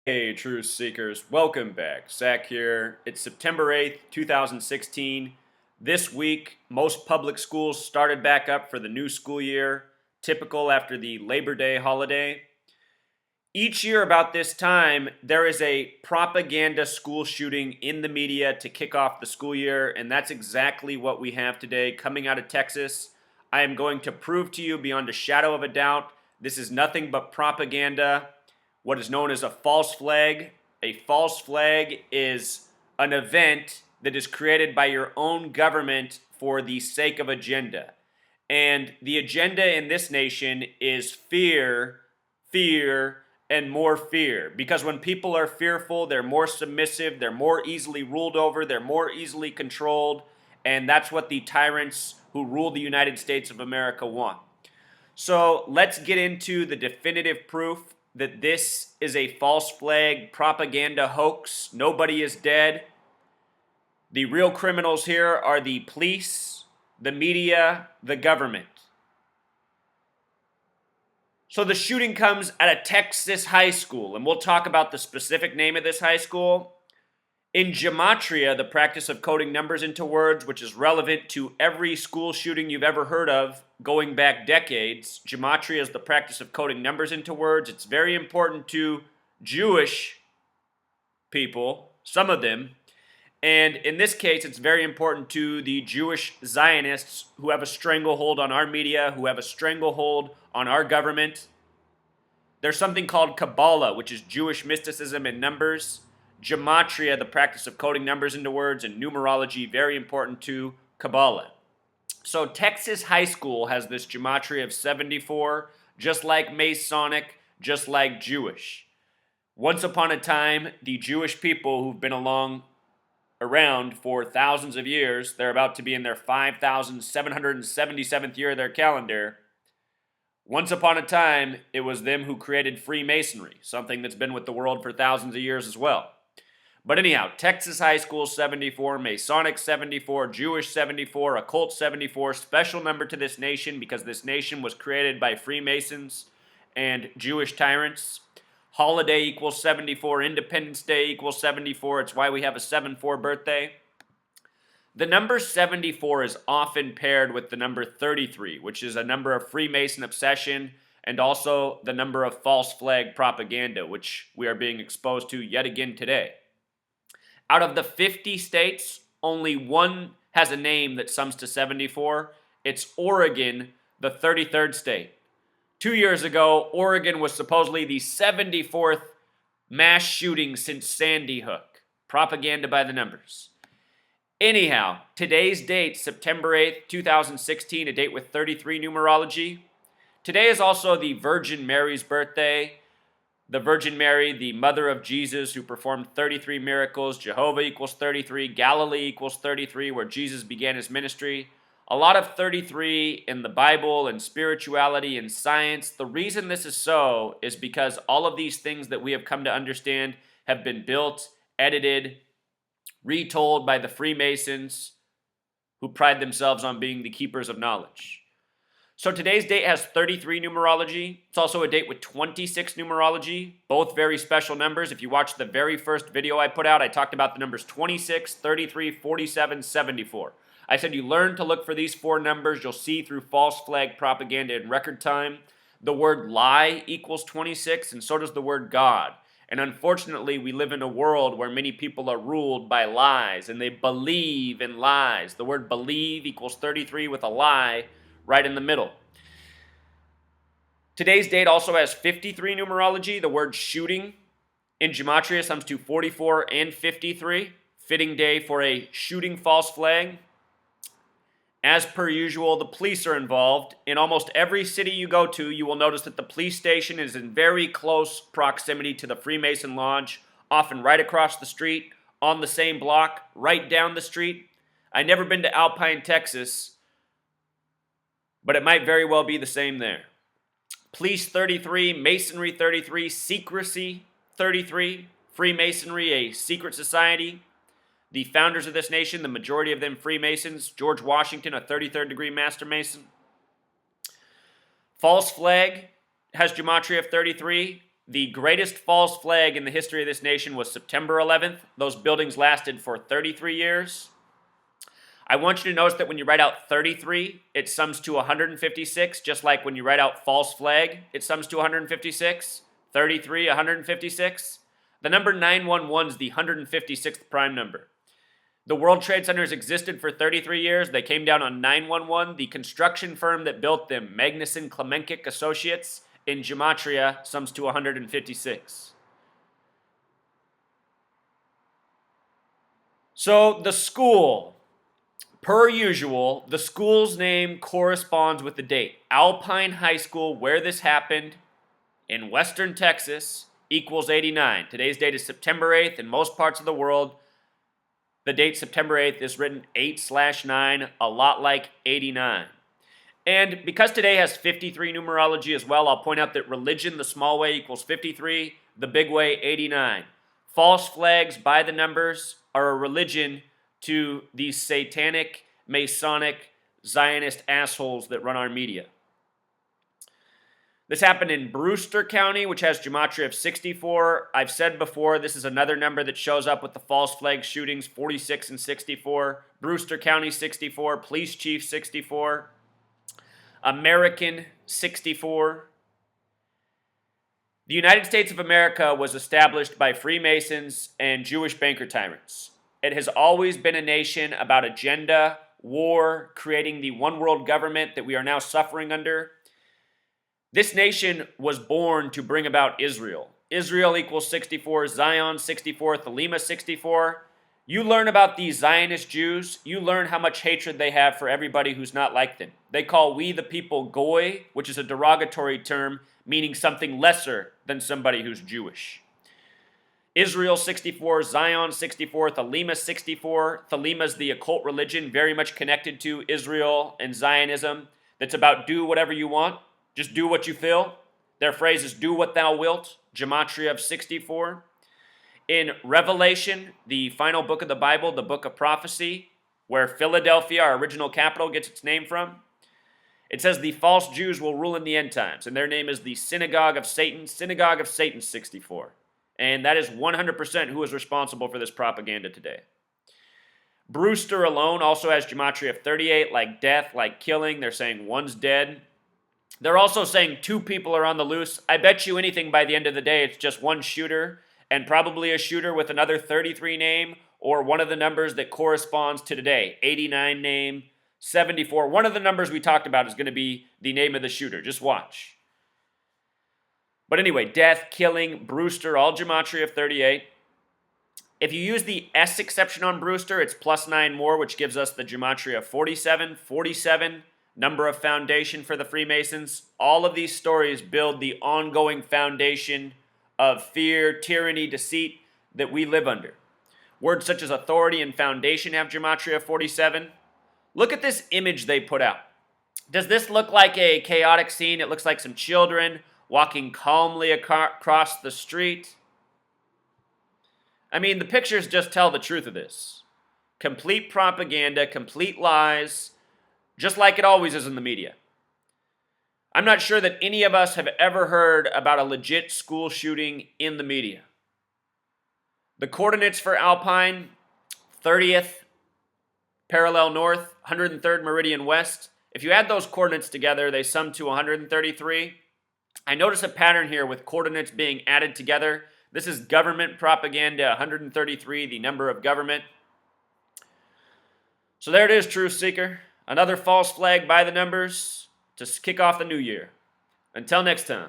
Hey, truth seekers, welcome back. Zach here. It's September 8th, 2016. This week, most public schools started back up for the new school year, typical after the Labor Day holiday. Each year, about this time, there is a propaganda school shooting in the media to kick off the school year, and that's exactly what we have today coming out of Texas. I am going to prove to you beyond a shadow of a doubt this is nothing but propaganda, what is known as a false flag. A false flag is an event that is created by your own government for the sake of agenda. And the agenda in this nation is fear, fear, and more fear. Because when people are fearful, they're more submissive, they're more easily ruled over, they're more easily controlled, and that's what the tyrants who rule the United States of America want. So let's get into the definitive proof that this is a false flag propaganda hoax. Nobody is dead. The real criminals here are the police, the media, the government. So the shooting comes at a Texas high school, and we'll talk about the specific name of this high school. In gematria, the practice of coding numbers into words, which is relevant to every school shooting you've ever heard of going back decades, gematria is the practice of coding numbers into words. It's very important to Jewish people, some of them, and in this case, it's very important to the Jewish Zionists who have a stranglehold on our media, who have a stranglehold on our government. There's something called Kabbalah, which is Jewish mysticism and numbers. Gematria, the practice of coding numbers into words, and numerology, very important to Kabbalah. So Texas high school has this gematria of 74, just like Masonic, just like Jewish. Once upon a time, the Jewish people who've been around for thousands of years, they're about to be in their 5,777th year of their calendar. Once upon a time, it was them who created Freemasonry, something that's been with the world for thousands of years as well. But anyhow, Texas high school 74, Masonic 74, Jewish 74, occult 74, special number to this nation because this nation was created by Freemasons and Jewish tyrants. Holiday equals 74, Independence Day equals 74. It's why we have a 7-4 birthday. The number 74 is often paired with the number 33, which is a number of Freemason obsession and also the number of false flag propaganda, which we are being exposed to yet again today. Out of the 50 states, only one has a name that sums to 74. It's Oregon, the 33rd state. 2 years ago, Oregon was supposedly the 74th mass shooting since Sandy Hook. Propaganda by the numbers. Anyhow, today's date, September 8th, 2016, a date with 33 numerology. Today is also the Virgin Mary's birthday. The Virgin Mary, the mother of Jesus, who performed 33 miracles. Jehovah equals 33. Galilee equals 33, where Jesus began his ministry. A lot of 33 in the Bible and spirituality and science. The reason this is so is because all of these things that we have come to understand have been built, edited, retold by the Freemasons, who pride themselves on being the keepers of knowledge. So today's date has 33 numerology. It's also a date with 26 numerology, both very special numbers. If you watched the very first video I put out, I talked about the numbers 26, 33, 47, 74. I said you learn to look for these four numbers. You'll see through false flag propaganda in record time. The word lie equals 26, and so does the word God. And unfortunately, we live in a world where many people are ruled by lies, and they believe in lies. The word believe equals 33 with a lie right in the middle. Today's date also has 53 numerology. The word shooting in gematria sums to 44 and 53. Fitting day for a shooting false flag. As per usual, the police are involved. In almost every city you go to, you will notice that the police station is in very close proximity to the Freemason Lodge, often right across the street, on the same block, right down the street. I've never been to Alpine, Texas, but it might very well be the same there. Police 33, Masonry 33, Secrecy 33, Freemasonry, a secret society. The founders of this nation, the majority of them Freemasons. George Washington, a 33rd degree Master Mason. False flag has gematria of 33. The greatest false flag in the history of this nation was September 11th. Those buildings lasted for 33 years. I want you to notice that when you write out 33, it sums to 156, just like when you write out false flag, it sums to 156. 33, 156. The number 911 is the 156th prime number. The World Trade Centers existed for 33 years. They came down on 911. The construction firm that built them, Magnuson Klemenkic Associates, in gematria sums to 156. So the school, per usual, the school's name corresponds with the date. Alpine High School, where this happened, in western Texas, equals 89. Today's date is September 8th. In most parts of the world, the date September 8th is written 8/9, a lot like 89. And because today has 53 numerology as well, I'll point out that religion, the small way, equals 53, the big way, 89. False flags by the numbers are a religion to these satanic, Masonic, Zionist assholes that run our media. This happened in Brewster County, which has gematria of 64. I've said before, this is another number that shows up with the false flag shootings, 46 and 64. Brewster County, 64. Police Chief, 64. American, 64. The United States of America was established by Freemasons and Jewish banker tyrants. It has always been a nation about agenda, war, creating the one world government that we are now suffering under. This nation was born to bring about Israel. Israel equals 64, Zion 64, Thelema 64. You learn about these Zionist Jews, you learn how much hatred they have for everybody who's not like them. They call we the people Goy, which is a derogatory term meaning something lesser than somebody who's Jewish. Israel 64, Zion 64, Thelema 64. Thelema is the occult religion very much connected to Israel and Zionism that's about do whatever you want. Just do what you feel. Their phrase is do what thou wilt, gematria of 64. In Revelation, the final book of the Bible, the book of prophecy, where Philadelphia, our original capital, gets its name from, it says the false Jews will rule in the end times, and their name is the Synagogue of Satan 64. And that is 100% who is responsible for this propaganda today. Brewster alone also has gematria of 38, like death, like killing. They're saying one's dead. They're also saying 2 people are on the loose. I bet you anything by the end of the day it's just one shooter, and probably a shooter with another 33 name, or one of the numbers that corresponds to today. 89 name, 74. One of the numbers we talked about is going to be the name of the shooter. Just watch. But anyway, death, killing, Brewster, all gematria of 38. If you use the S exception on Brewster, it's plus 9 more, which gives us the gematria of 47. 47, number of foundation for the Freemasons. All of these stories build the ongoing foundation of fear, tyranny, deceit that we live under. Words such as authority and foundation have gematria of 47. Look at this image they put out. Does this look like a chaotic scene? It looks like some children walking calmly across the street. I mean, the pictures just tell the truth of this. Complete propaganda, complete lies, just like it always is in the media. I'm not sure that any of us have ever heard about a legit school shooting in the media. The coordinates for Alpine, 30th parallel north, 103rd meridian west. If you add those coordinates together, they sum to 133. I notice a pattern here with coordinates being added together. This is government propaganda, 133, the number of government. So there it is, Truth Seeker. Another false flag by the numbers to kick off the new year. Until next time.